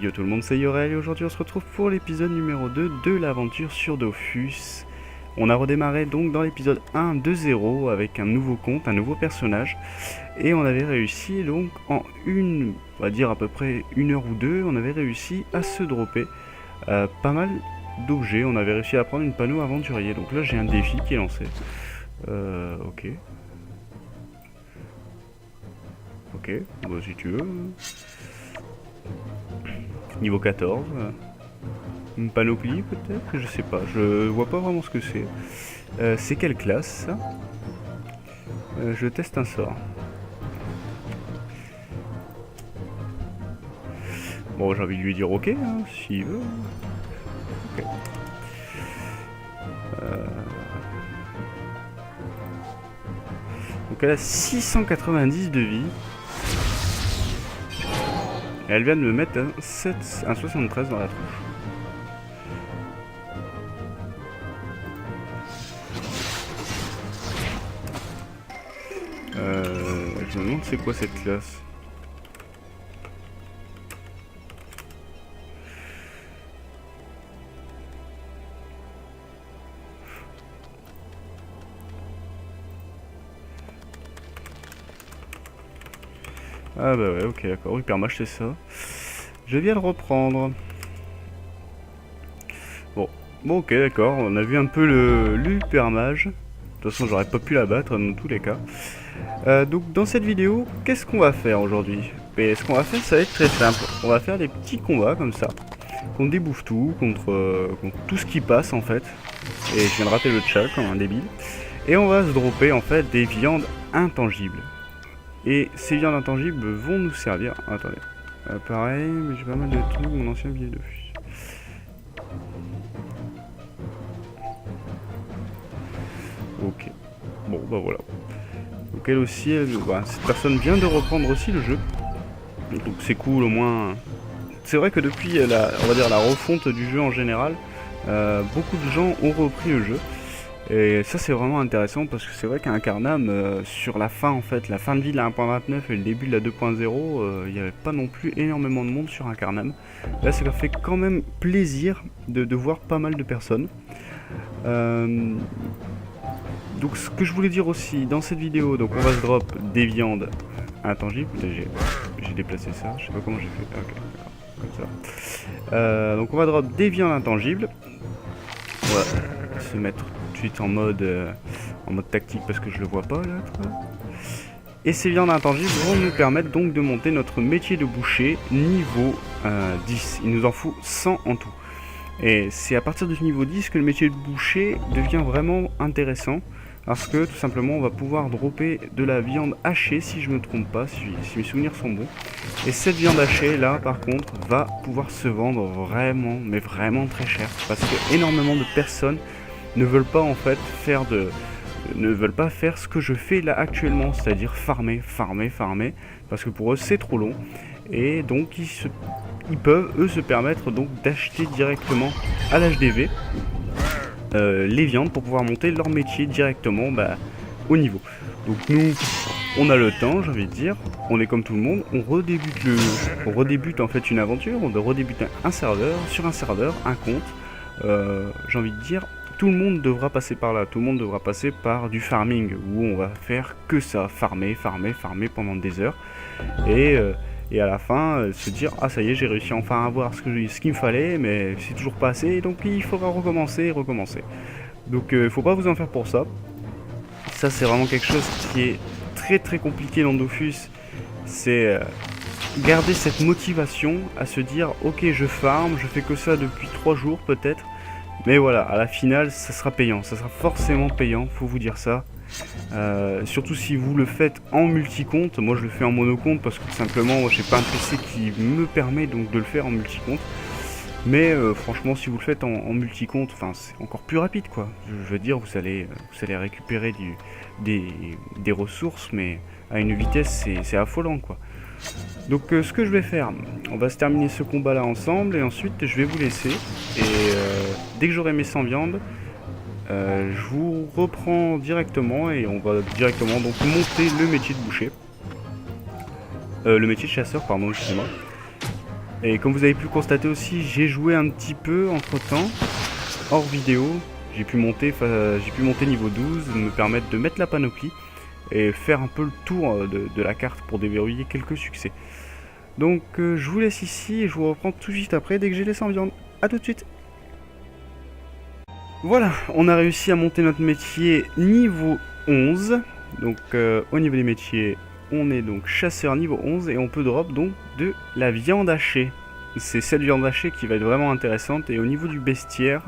Yo tout le monde, c'est Yorel et aujourd'hui on se retrouve pour l'épisode numéro 2 de l'aventure sur Dofus. On a redémarré donc dans l'épisode 1 de 0 avec un nouveau compte, un nouveau personnage. Et on avait réussi donc en on va dire à peu près 1 heure ou 2, on avait réussi à se dropper pas mal d'objets. On avait réussi à prendre une panneau aventurier. Donc là j'ai un défi qui est lancé. Ok. Ok, bah si tu veux. Niveau 14. Une panoplie peut-être. Je sais pas, je vois pas vraiment ce que c'est. C'est quelle classe ça? Je teste un sort. Bon, j'ai envie de lui dire ok, hein, s'il veut. Ok. Donc elle a 690 de vie. Et elle vient de me mettre un 73 dans la tronche. Je me demande c'est quoi cette classe. Ah bah ouais, ok, d'accord, hypermage c'est ça. Je viens le reprendre. Bon, ok, d'accord, on a vu un peu l'hypermage. De toute façon, j'aurais pas pu la battre dans tous les cas. Donc dans cette vidéo, qu'est-ce qu'on va faire aujourd'hui? Et ce qu'on va faire, ça va être très simple. On va faire des petits combats comme ça. Qu'on débouffe tout, contre tout ce qui passe en fait. Et je viens de rater le chat comme un débile. Et on va se dropper en fait des viandes intangibles. Et ces viandes intangibles vont nous servir. Attendez. Pareil, mais j'ai pas mal de trucs, mon ancien billet de fusil. Ok. Bon, bah voilà. Donc elle aussi, cette personne vient de reprendre aussi le jeu. Donc c'est cool au moins. C'est vrai que depuis on va dire la refonte du jeu en général, beaucoup de gens ont repris le jeu. Et ça c'est vraiment intéressant parce que c'est vrai qu'à Incarnam, sur la fin en fait, la fin de vie de la 1.29 et le début de la 2.0, il n'y avait pas non plus énormément de monde sur Incarnam. Là ça fait quand même plaisir de voir pas mal de personnes. Donc ce que je voulais dire aussi dans cette vidéo, donc on va se drop des viandes intangibles. J'ai déplacé ça, je sais pas comment j'ai fait. Ok, d'accord, comme ça. Donc on va drop des viandes intangibles. On va se mettre tout de suite en mode tactique parce que je le vois pas là. Et ces viandes intangibles vont nous permettre donc de monter notre métier de boucher niveau 10. Il nous en faut 100 en tout. Et c'est à partir de ce niveau 10 que le métier de boucher devient vraiment intéressant. Parce que tout simplement on va pouvoir dropper de la viande hachée si je me trompe pas, si mes souvenirs sont bons. Et cette viande hachée là par contre va pouvoir se vendre vraiment, mais vraiment très cher. Parce que énormément de personnes ne veulent pas en fait faire ce que je fais là actuellement, c'est-à-dire farmer. Parce que pour eux c'est trop long. Et donc ils peuvent eux se permettre donc d'acheter directement à l'HDV. Les viandes pour pouvoir monter leur métier directement au niveau. Donc nous, on a le temps, j'ai envie de dire, on est comme tout le monde, on redébute en fait une aventure, on redébute un serveur, sur un serveur, un compte, j'ai envie de dire, tout le monde devra passer par là, tout le monde devra passer par du farming, où on va faire que ça, farmer pendant des heures, et à la fin, se dire « Ah ça y est, j'ai réussi enfin à avoir ce qu'il me fallait, mais c'est toujours pas assez, donc il faudra recommencer. » Donc faut pas vous en faire pour ça. Ça c'est vraiment quelque chose qui est très très compliqué dans Dofus. C'est garder cette motivation à se dire « Ok, je farm, je fais que ça depuis 3 jours peut-être. » Mais voilà, à la finale, ça sera payant. Ça sera forcément payant, faut vous dire ça. Surtout si vous le faites en multi-compte. Moi je le fais en monocompte parce que tout simplement j'ai pas un PC qui me permet donc de le faire en multi-compte. Mais franchement si vous le faites en multi-compte, c'est encore plus rapide quoi. Je veux dire vous allez récupérer des ressources mais à une vitesse c'est affolant quoi. Donc ce que je vais faire, on va se terminer ce combat là ensemble et ensuite je vais vous laisser. Et dès que j'aurai mes 100 viandes, je vous reprends directement et on va directement donc monter le métier de boucher. Le métier de chasseur, pardon, excusez-moi. Et comme vous avez pu le constater aussi, j'ai joué un petit peu entre temps, hors vidéo. J'ai pu monter niveau 12, me permettre de mettre la panoplie et faire un peu le tour de la carte pour déverrouiller quelques succès. Donc je vous laisse ici et je vous reprends tout de suite après dès que j'ai laissé en viande. A tout de suite. Voilà, on a réussi à monter notre métier niveau 11. Donc au niveau des métiers, on est donc chasseur niveau 11 et on peut drop donc de la viande hachée. C'est cette viande hachée qui va être vraiment intéressante. Et au niveau du bestiaire,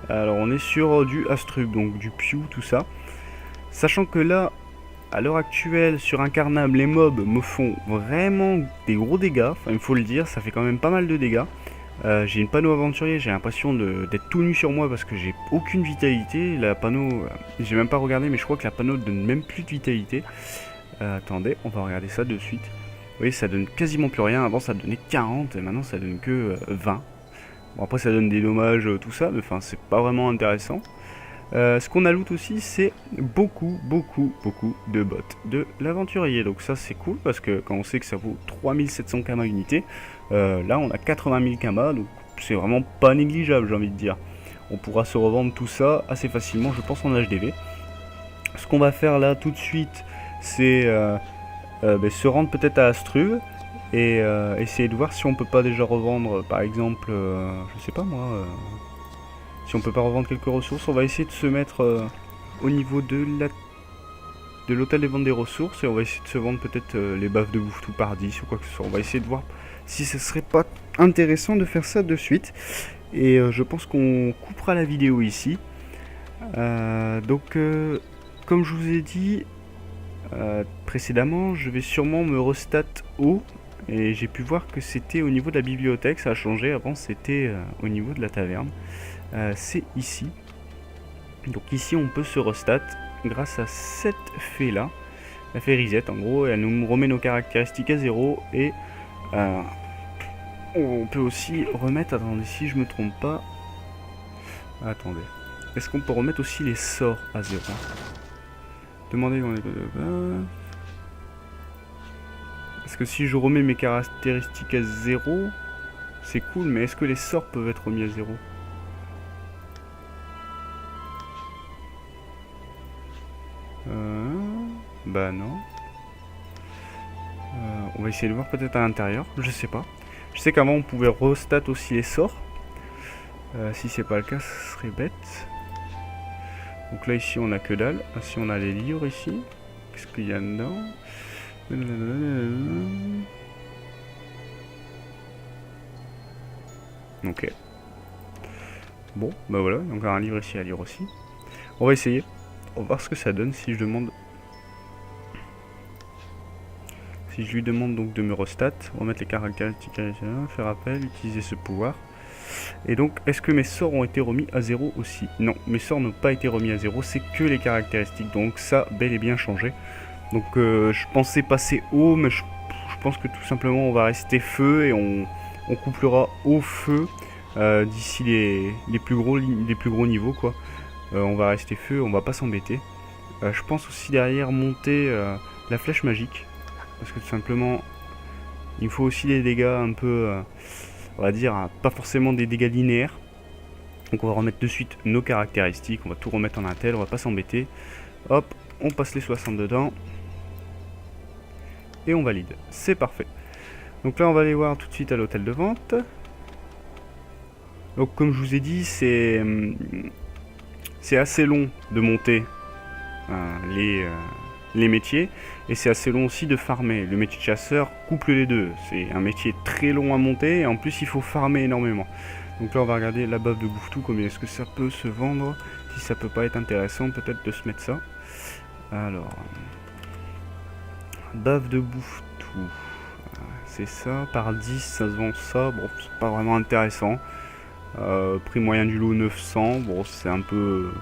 alors on est sur du Astrub, donc du Pew, tout ça. Sachant que là, à l'heure actuelle, sur Incarnable, les mobs me font vraiment des gros dégâts. Enfin, il faut le dire, ça fait quand même pas mal de dégâts. J'ai une panneau aventurier, j'ai l'impression d'être tout nu sur moi parce que j'ai aucune vitalité. La panneau, j'ai même pas regardé, mais je crois que la panneau donne même plus de vitalité. Attendez, on va regarder ça de suite. Vous voyez, ça donne quasiment plus rien. Avant, ça donnait 40 et maintenant, ça donne que 20. Bon, après, ça donne des dommages, tout ça, mais enfin, c'est pas vraiment intéressant. Ce qu'on a loot aussi, c'est beaucoup de bots de l'aventurier. Donc ça, c'est cool parce que quand on sait que ça vaut 3700 kama unité, là, on a 80 000 kama, donc c'est vraiment pas négligeable, j'ai envie de dire. On pourra se revendre tout ça assez facilement, je pense, en HDV. Ce qu'on va faire là tout de suite, c'est se rendre peut-être à Astruve et essayer de voir si on peut pas déjà revendre, par exemple, je sais pas moi, si on peut pas revendre quelques ressources. On va essayer de se mettre au niveau de l'hôtel des ventes des ressources et on va essayer de se vendre peut-être les baffes de bouffe tout par 10 ou quoi que ce soit. On va essayer de voir si ce serait pas intéressant de faire ça de suite. Et je pense qu'on coupera la vidéo ici. Comme je vous ai dit précédemment, je vais sûrement me restat haut. Et j'ai pu voir que c'était au niveau de la bibliothèque, ça a changé. Avant c'était au niveau de la taverne. C'est ici. Donc ici on peut se restat grâce à cette fée là. La fée reset en gros, elle nous remet nos caractéristiques à 0 et on peut aussi remettre, attendez si je me trompe pas, attendez, est-ce qu'on peut remettre aussi les sorts à 0? Demandez dans les... Parce que si je remets mes caractéristiques à 0, c'est cool, mais est-ce que les sorts peuvent être remis à 0? Bah non. On va essayer de voir peut-être à l'intérieur, je sais pas. Je sais qu'avant on pouvait restat aussi les sorts. Si c'est pas le cas, ce serait bête. Donc là ici on a que dalle. Ah, si on a les livres ici. Qu'est-ce qu'il y a dedans? Ok. Bon, bah voilà, donc un livre ici à lire aussi. On va essayer. On va voir ce que ça donne si je demande. Si je lui demande donc de me restat, remettre les caractéristiques, faire appel, utiliser ce pouvoir. Et donc, est-ce que mes sorts ont été remis à 0 aussi? Non, mes sorts n'ont pas été remis à 0, c'est que les caractéristiques. Donc ça, bel et bien changé. Donc je pensais passer haut, mais je pense que tout simplement on va rester feu et on couplera au feu d'ici les plus gros niveaux quoi. On va rester feu, on va pas s'embêter. Je pense aussi derrière monter la flèche magique. Parce que tout simplement, il faut aussi des dégâts un peu, on va dire, pas forcément des dégâts linéaires. Donc on va remettre de suite nos caractéristiques, on va tout remettre en intel, on va pas s'embêter. Hop, on passe les 60 dedans. Et on valide, c'est parfait. Donc là on va aller voir tout de suite à l'hôtel de vente. Donc comme je vous ai dit, c'est assez long de monter les métiers. Et c'est assez long aussi de farmer. Le métier de chasseur couple les deux. C'est un métier très long à monter et en plus il faut farmer énormément. Donc là on va regarder la baffe de bouffe-tout, combien est-ce que ça peut se vendre. Si ça peut pas être intéressant peut-être de se mettre ça. Alors, baffe de bouffe-tout. C'est ça, par 10 ça se vend ça. Bon c'est pas vraiment intéressant. Prix moyen du lot 900. Bon c'est un peu...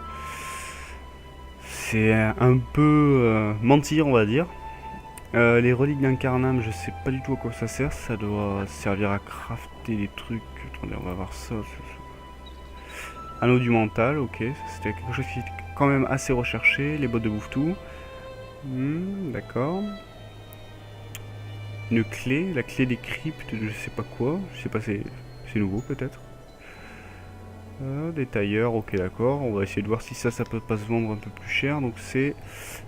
mentir on va dire. Les reliques d'Incarnam, je sais pas du tout à quoi ça sert. Ça doit servir à crafter des trucs. Attendez, on va voir ça. Anneau du mental, ok. C'était quelque chose qui est quand même assez recherché. Les bottes de bouffe-tout. D'accord. une clé, la clé des cryptes, je sais pas quoi, je sais pas, c'est nouveau peut-être. Des tailleurs, ok d'accord, on va essayer de voir si ça peut pas se vendre un peu plus cher. Donc c'est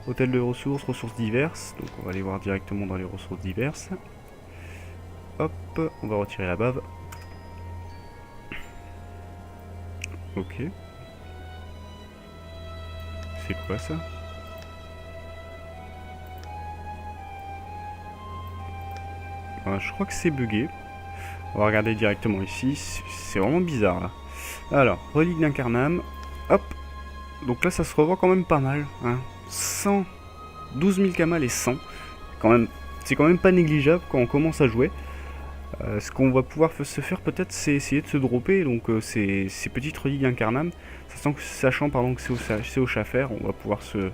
hôtel de ressources, ressources diverses, donc on va aller voir directement dans les ressources diverses. Hop, on va retirer la bave. Ok. C'est quoi ça? Je crois que c'est bugué. On va regarder directement ici, c'est vraiment bizarre là. Alors, relique d'Incarnam, hop. Donc là ça se revoit quand même pas mal, hein. 100, 12 000 kamal et 100. C'est quand même pas négligeable quand on commence à jouer. Ce qu'on va pouvoir se faire peut-être, c'est essayer de se dropper donc ces petites reliques d'Incarnam. Sachant pardon, que c'est au Schaffer, on va pouvoir se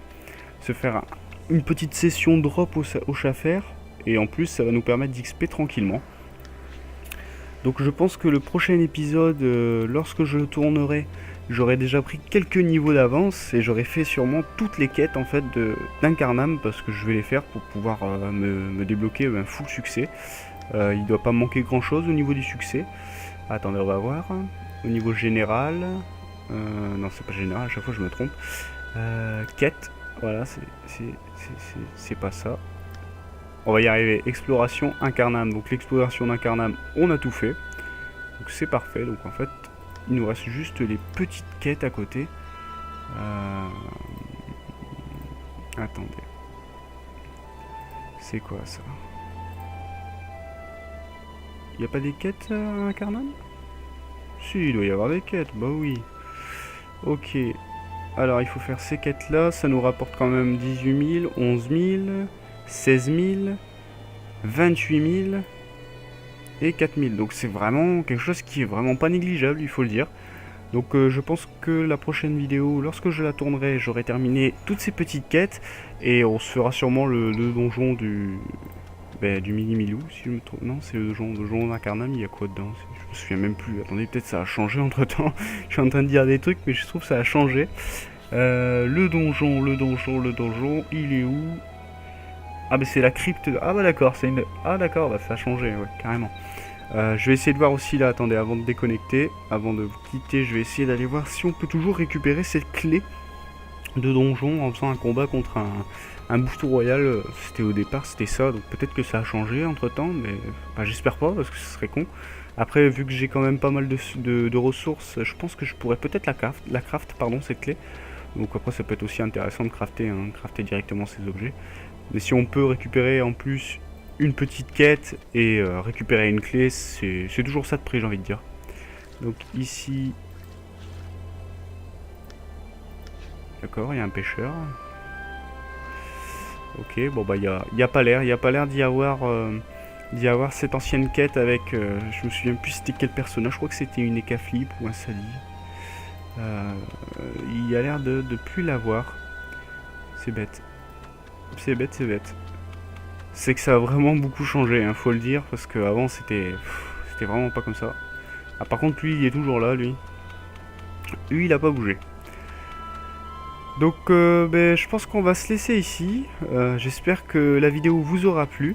faire une petite session drop au Schaffer. Et en plus ça va nous permettre d'XP tranquillement. Donc je pense que le prochain épisode, lorsque je le tournerai, j'aurai déjà pris quelques niveaux d'avance et j'aurai fait sûrement toutes les quêtes en fait d'Incarnam parce que je vais les faire pour pouvoir me débloquer un full succès. Il doit pas manquer grand chose au niveau du succès. Attendez, on va voir. Au niveau général, non c'est pas général, à chaque fois je me trompe. Quête, voilà, c'est pas ça. On va y arriver. Exploration Incarnam. Donc l'exploration d'Incarnam, on a tout fait. Donc c'est parfait. Donc en fait, il nous reste juste les petites quêtes à côté. Attendez. C'est quoi ça? Il n'y a pas des quêtes à Incarnam? Si, il doit y avoir des quêtes. Bah oui. Ok. Alors il faut faire ces quêtes là. Ça nous rapporte quand même 18 000, 11 000... 16 000, 28 000 et 4 000. Donc c'est vraiment quelque chose qui est vraiment pas négligeable, il faut le dire. Donc je pense que la prochaine vidéo, lorsque je la tournerai, j'aurai terminé toutes ces petites quêtes. Et on se fera sûrement le donjon du mini-milou, si je me trompe. Non, c'est le donjon d'Incarnam, il y a quoi dedans? Je me souviens même plus. Attendez, peut-être ça a changé entre temps. Je suis en train de dire des trucs, mais je trouve que ça a changé. Le donjon, il est où? Ah bah c'est la crypte de... Ah bah d'accord, c'est une... Ah d'accord, bah ça a changé, ouais, carrément. Je vais essayer de voir aussi là, attendez, avant de déconnecter, avant de vous quitter, je vais essayer d'aller voir si on peut toujours récupérer cette clé de donjon en faisant un combat contre un bouffetou royal. C'était au départ, c'était ça, donc peut-être que ça a changé entre temps, mais bah, j'espère pas parce que ce serait con. Après, vu que j'ai quand même pas mal de ressources, je pense que je pourrais peut-être la craft, cette clé. Donc après ça peut être aussi intéressant de crafter directement ces objets. Mais si on peut récupérer en plus une petite quête et récupérer une clé, c'est toujours ça de prix, j'ai envie de dire. Donc ici... D'accord, il y a un pêcheur. Ok, bon bah il y a pas l'air d'y avoir cette ancienne quête avec... je me souviens plus c'était quel personnage, je crois que c'était une Ekaflip ou un Sali. Il y a l'air de plus l'avoir. C'est bête. C'est bête. C'est que ça a vraiment beaucoup changé, hein, faut le dire, parce qu'avant c'était vraiment pas comme ça. Ah, par contre, lui, il est toujours là, lui. Lui, il a pas bougé. Donc, je pense qu'on va se laisser ici. J'espère que la vidéo vous aura plu.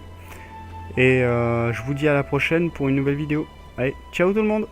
Et je vous dis à la prochaine pour une nouvelle vidéo. Allez, ciao tout le monde!